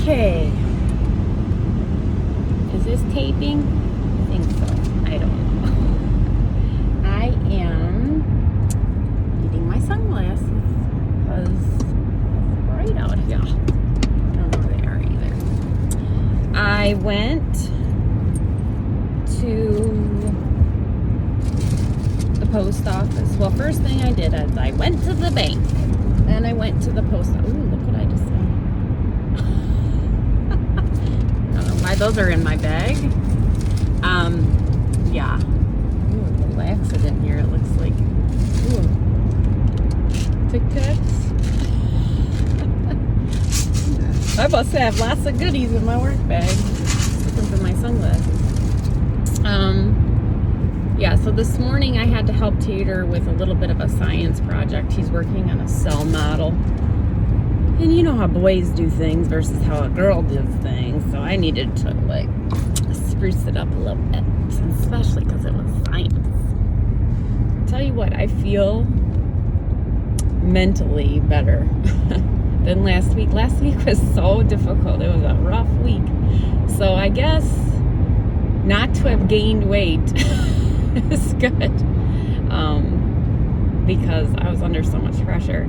Okay. Is this taping? I think so. I don't know. I am needing my sunglasses because it's bright out here. I don't know where they are either. I went to the post office. Well, first thing I did is I went to the bank. Then I went to the post office. Ooh, look what I just saw. I don't know why those are in my bag. Yeah. Ooh, a little accident here. It looks like. Ooh. Tic Tacs. I must have lots of goodies in my work bag. Looking for my sunglasses. Yeah, so this morning I had to help Tater with a little bit of a science project. He's working on a cell model. And you know how boys do things versus how a girl does things. So I needed to, like, spruce it up a little bit. Especially because it was science. I'll tell you what, I feel mentally better than last week. Last week was so difficult. It was a rough week. So I guess not to have gained weight is good. Because I was under so much pressure.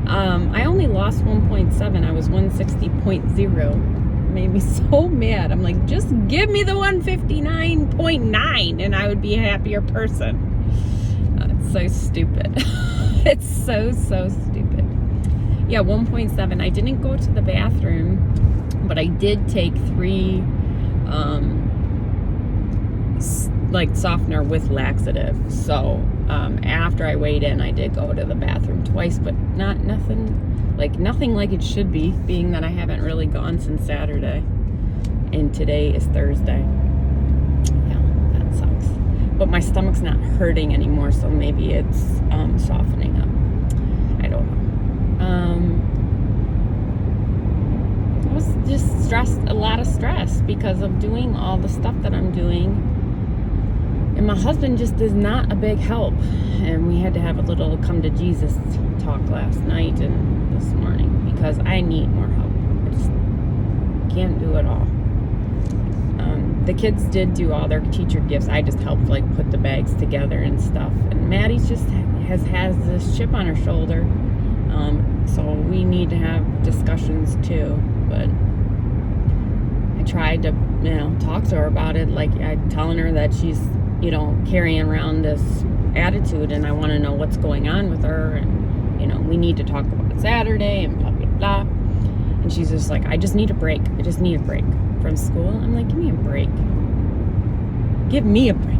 I only lost 1.7. I was 160.0. Made me so mad. I'm like, just give me the 159.9 and I would be a happier person. It's so stupid. It's so stupid. Yeah, 1.7. I didn't go to the bathroom, but I did take 3 like softener with laxative. So after I weighed in, I did go to the bathroom twice, but nothing like it should be, being that I haven't really gone since Saturday, and today is Thursday. Yeah, that sucks. But my stomach's not hurting anymore, so maybe it's softening up. I don't know. I was just stressed, a lot of stress because of doing all the stuff that I'm doing. And my husband just is not a big help. And we had to have a little come to Jesus talk last night and this morning because I need more help. I just can't do it all. The kids did do all their teacher gifts. I just helped like put the bags together and stuff. And Maddie's just has this chip on her shoulder. So we need to have discussions too. But I tried to, talk to her about it. Like I'm telling her that she's, carrying around this attitude, and I want to know what's going on with her, and we need to talk about it Saturday, and blah blah blah. And she's just like, I just need a break. I just need a break from school. I'm like, give me a break. Give me a break.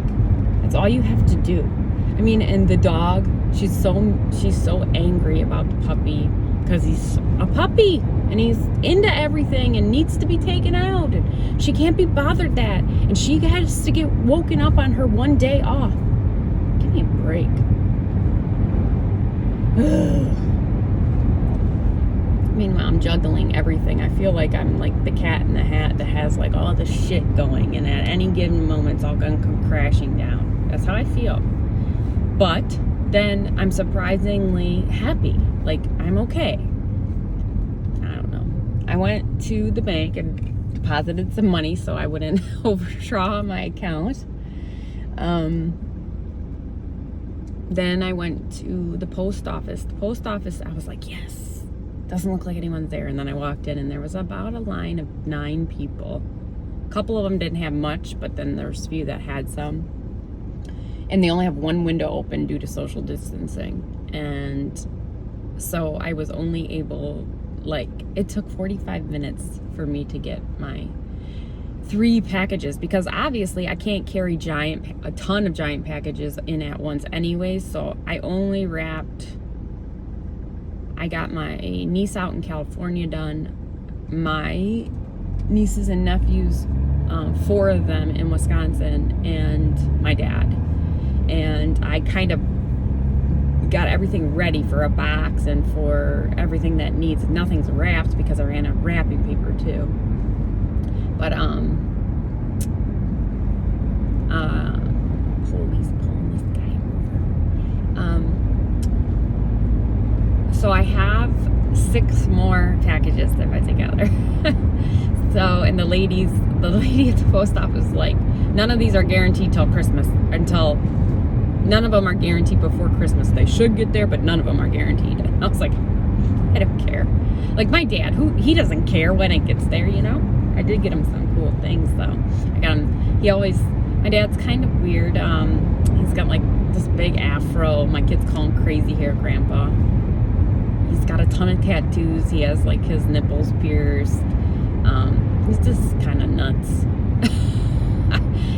That's all you have to do. I mean, and the dog, she's so angry about the puppy because he's a puppy and he's into everything and needs to be taken out, and she can't be bothered that, and she has to get woken up on her one day off. Give me a break. Meanwhile, I'm juggling everything. I feel like I'm like the cat in the hat that has like all the shit going, and at any given moment it's all gonna come crashing down. That's how I feel. But then I'm surprisingly happy. Like, I'm okay. I don't know. I went to the bank and deposited some money so I wouldn't overdraw my account. Then I went to the post office. The post office, I was like, yes, doesn't look like anyone's there. And then I walked in and there was about a line of 9 people. A couple of them didn't have much, but then there's a few that had some. And they only have one window open due to social distancing. And so I was only able, it took 45 minutes for me to get my 3 packages, because obviously I can't carry a ton of giant packages in at once anyways. So I only I got my niece out in California done, my nieces and nephews, 4 of them in Wisconsin, and my dad. And I kind of got everything ready for a box and for everything that needs. Nothing's wrapped because I ran out of wrapping paper too. But police pulling this guy over. So I have 6 more packages to put together. So, and the lady at the post office was like, none of these are guaranteed till Christmas, none of them are guaranteed before Christmas. They should get there, but none of them are guaranteed. And I was like, I don't care. Like my dad, he doesn't care when it gets there, you know? I did get him some cool things though. I got him, my dad's kind of weird. He's got like this big afro. My kids call him crazy hair grandpa. He's got a ton of tattoos. He has like his nipples pierced. He's just kind of nuts.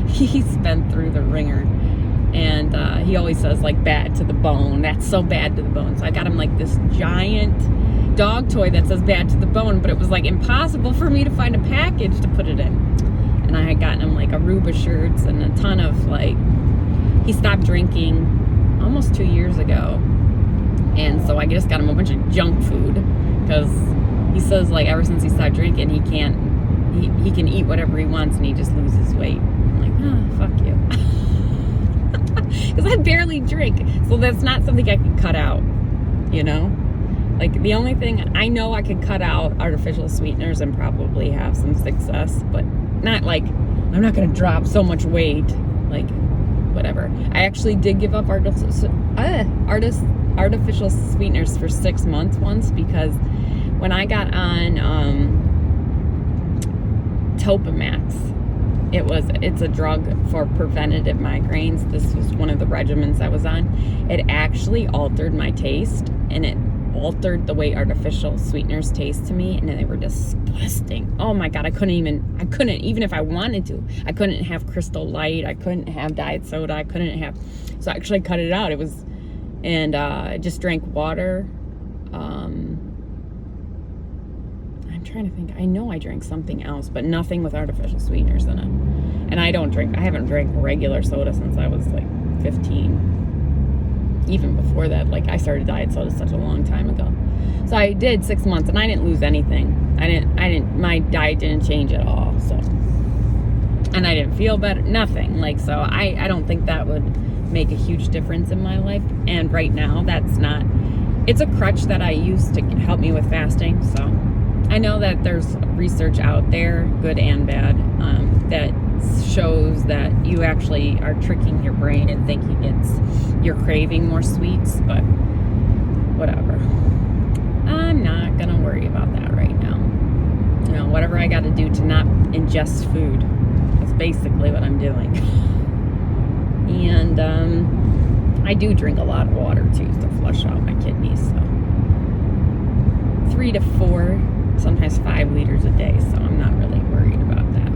He's been through the ringer. And he always says like bad to the bone. That's so bad to the bone. So I got him like this giant dog toy that says bad to the bone, but it was like impossible for me to find a package to put it in. And I had gotten him like Aruba shirts and a ton of like, he stopped drinking almost 2 years ago. And so I just got him a bunch of junk food because he says like ever since he stopped drinking, he can eat whatever he wants and he just loses weight. I'm like, oh, fuck you. Because I barely drink, so that's not something I can cut out, you know? Like, the only thing, I know I could cut out artificial sweeteners and probably have some success, but not like, I'm not going to drop so much weight, like, whatever. I actually did give up artificial sweeteners for 6 months once, because when I got on Topamax, it's a drug for preventative migraines. This was one of the regimens I was on. It actually altered my taste, and it altered the way artificial sweeteners taste to me, and they were disgusting. Oh my God, I couldn't even if I wanted to. I couldn't have Crystal Light. I couldn't have diet soda. So I actually cut it out. I just drank water. I'm trying to think. I know I drank something else, but nothing with artificial sweeteners in it. And I haven't drank regular soda since I was like 15. Even before that, like I started diet soda such a long time ago. So I did 6 months and I didn't lose anything. My diet didn't change at all. So, and I didn't feel better, nothing. Like, so I don't think that would make a huge difference in my life. And right now it's a crutch that I use to help me with fasting. So I know that there's research out there, good and bad, that shows that you actually are tricking your brain and thinking you're craving more sweets, but whatever. I'm not gonna worry about that right now. You know, whatever I got to do to not ingest food. That's basically what I'm doing. And I do drink a lot of water too to flush out my kidneys. So 3 to 4. Sometimes 5 liters a day, so I'm not really worried about that.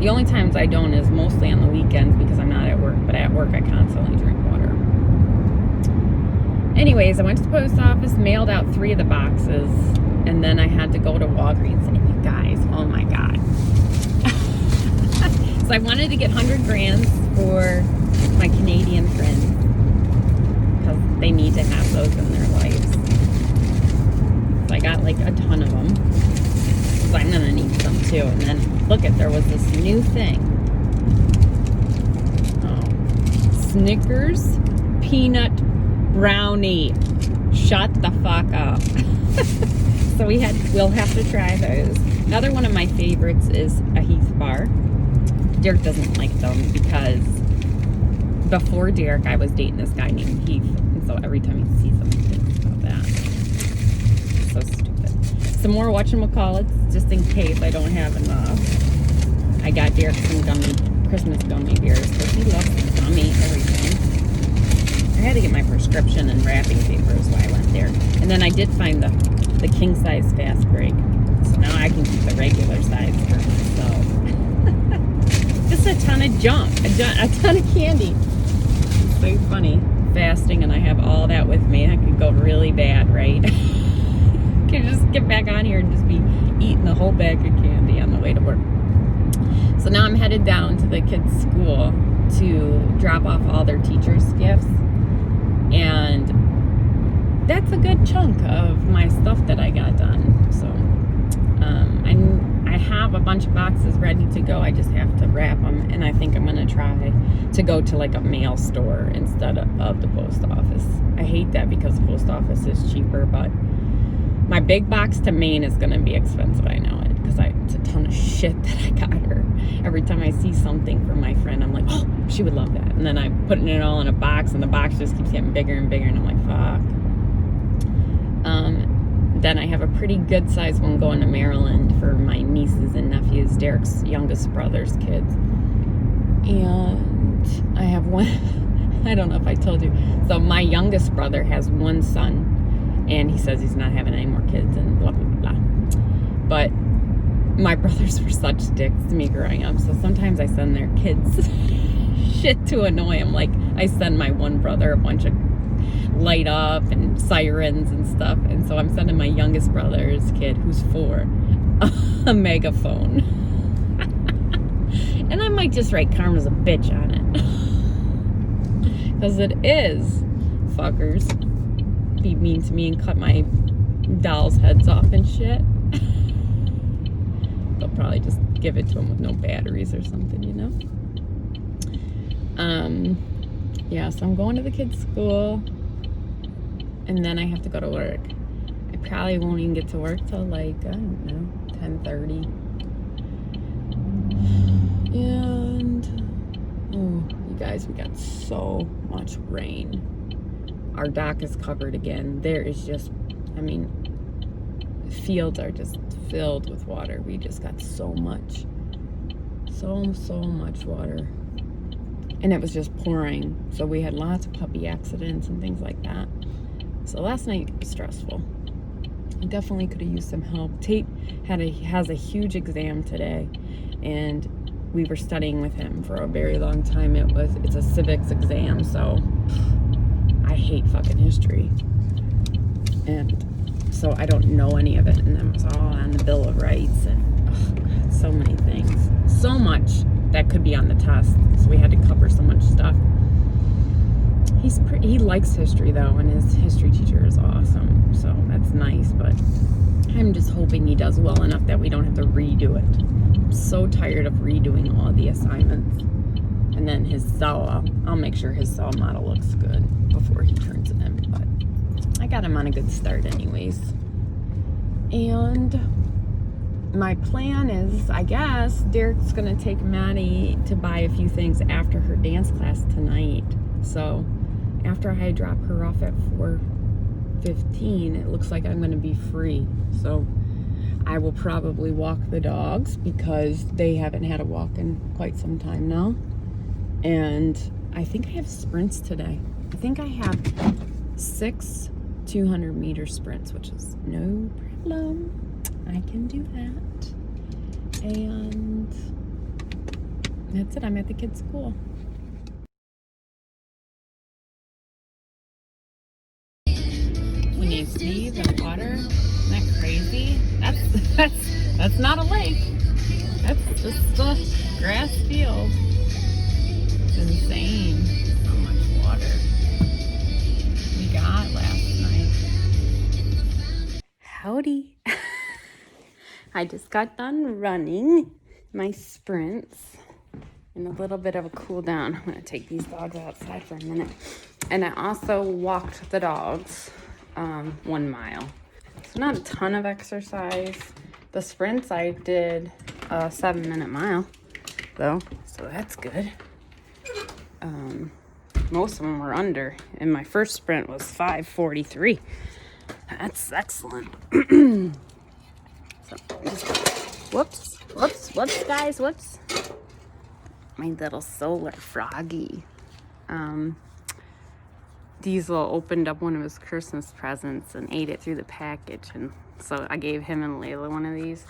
The only times I don't is mostly on the weekends because I'm not at work, but at work I constantly drink water. Anyways, I went to the post office, mailed out 3 of the boxes, and then I had to go to Walgreens. And you guys, oh my God. So I wanted to get 100 grams for my Canadian friends because they need to have those in their lives. I got like a ton of them because I'm gonna need some too. And then there was this new thing. Snickers peanut brownie. Shut the fuck up. So we'll have to try those. Another one of my favorites is a Heath bar. Derek doesn't like them because before Derek I was dating this guy named Heath, and so every time he sees them he thinks about that. So stupid. Some more whatchamacallits, just in case I don't have enough. I got Derek some Christmas gummy bears because he loves the gummy everything. I had to get my prescription and wrapping paper is why I went there. And then I did find the king size fast break. So now I can keep the regular size for myself. Just a ton of junk, a ton of candy. It's so funny. Fasting and I have all that with me. That could go really bad, right? Could just get back on here and just be eating the whole bag of candy on the way to work. So now I'm headed down to the kids' school to drop off all their teachers' gifts. And that's a good chunk of my stuff that I got done. So I have a bunch of boxes ready to go. I just have to wrap them. And I think I'm going to try to go to like a mail store instead of the post office. I hate that because the post office is cheaper, but My big box to Maine is going to be expensive. I know it, because it's a ton of shit that I got her. Every time I see something from my friend, I'm like, oh, she would love that. And then I'm putting it all in a box, and the box just keeps getting bigger and bigger, and I'm like, fuck. Then I have a pretty good sized one going to Maryland for my nieces and nephews, Derek's youngest brother's kids. And I have one, I don't know if I told you. So my youngest brother has one son, and he says he's not having any more kids and blah, blah, blah. But my brothers were such dicks to me growing up. So sometimes I send their kids shit to annoy them. Like, I send my one brother a bunch of light up and sirens and stuff, and so I'm sending my youngest brother's kid, who's 4, a megaphone. And I might just write "Karma's a bitch" on it, because it is. Fuckers be mean to me and cut my dolls' heads off and shit. They'll probably just give it to them with no batteries or something, you know. Yeah, so I'm going to the kids' school, and then I have to go to work. I probably won't even get to work till like, I don't know, 10:30. And, oh, you guys, we got so much rain. Our dock is covered again. There is just, I mean, fields are just filled with water. We just got so much water. And it was just pouring, so we had lots of puppy accidents and things like that. So last night was stressful. I definitely could have used some help. Tate has a huge exam today, and we were studying with him for a very long time. It's a civics exam, so I hate fucking history, and so I don't know any of it, and it was all on the Bill of Rights, and God, so many things, so much that could be on the test, so we had to cover so much stuff. He likes history though, and his history teacher is awesome, so that's nice, but I'm just hoping he does well enough that we don't have to redo it. I'm so tired of redoing all the assignments. And then his cell, I'll make sure his cell model looks good before he turns it in, but I got him on a good start anyways. And my plan is, I guess, Derek's gonna take Maddie to buy a few things after her dance class tonight. So after I drop her off at 4:15, it looks like I'm gonna be free. So I will probably walk the dogs, because they haven't had a walk in quite some time now. And I think I have sprints today. I think I have 6 200-meter sprints, which is no problem. I can do that. And that's it. I'm at the kids' school. We need seeds and water. Isn't that crazy? That's not a lake. That's just a grass field. It's insane how much water we got last night. Howdy. I just got done running my sprints and a little bit of a cool down. I'm going to take these dogs outside for a minute. And I also walked the dogs 1 mile. So not a ton of exercise. The sprints, I did a 7-minute mile though, so that's good. Most of them were under, and my first sprint was 5:43. That's excellent. So, whoops, guys, whoops. My little solar froggy. Diesel opened up one of his Christmas presents and ate it through the package, and so I gave him and Layla one of these.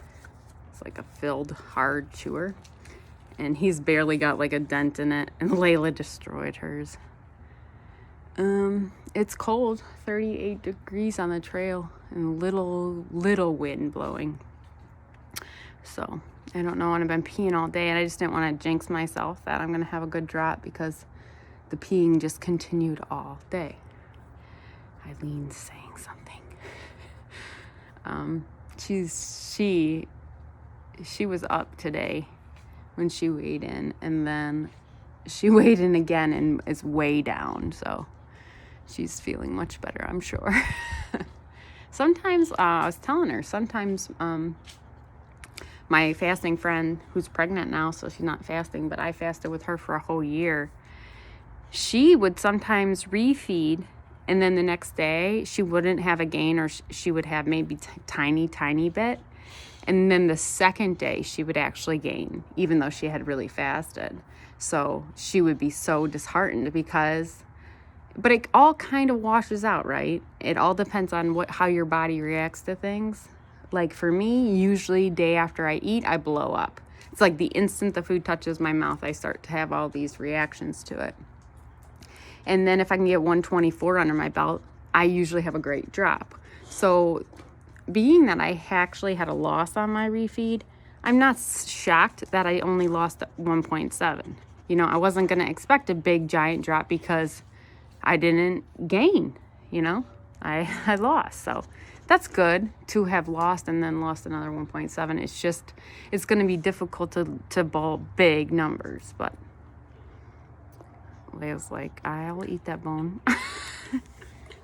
It's like a filled hard chewer, and he's barely got like a dent in it, and Layla destroyed hers. It's cold, 38 degrees on the trail, and little wind blowing. So I don't know, and I've been peeing all day, and I just didn't want to jinx myself that I'm gonna have a good drop, because the peeing just continued all day. Eileen's saying something. She was up today when she weighed in, and then she weighed in again and is way down, so she's feeling much better, I'm sure. Sometimes, I was telling her, sometimes my fasting friend who's pregnant now, so she's not fasting, but I fasted with her for a whole year. She would sometimes refeed, and then the next day she wouldn't have a gain, or she would have maybe tiny bit. And then the second day she would actually gain, even though she had really fasted. So she would be so disheartened but it all kind of washes out, right? It all depends on how your body reacts to things. Like for me, usually day after I eat, I blow up. It's like the instant the food touches my mouth, I start to have all these reactions to it. And then if I can get 124 under my belt, I usually have a great drop. So being that I actually had a loss on my refeed, I'm not shocked that I only lost 1.7. You know, I wasn't going to expect a big giant drop because I didn't gain, you know, I lost. So that's good to have lost and then lost another 1.7. It's just, it's going to be difficult to ball big numbers, but Leah's like, I'll eat that bone.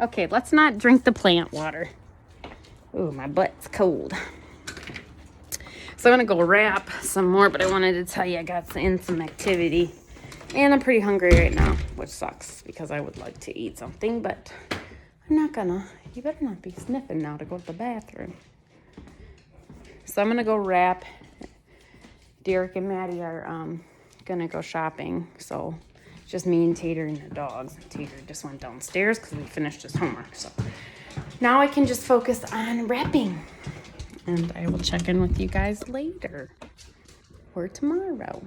Okay, let's not drink the plant water. Ooh, my butt's cold. So I'm gonna go wrap some more, but I wanted to tell you I got in some activity. And I'm pretty hungry right now, which sucks because I would like to eat something, but I'm not gonna. You better not be sniffing now to go to the bathroom. So I'm gonna go wrap. Derek and Maddie are gonna go shopping, so just me and Tater and the dogs. Tater just went downstairs because we finished his homework, so now I can just focus on wrapping. And I will check in with you guys later or tomorrow.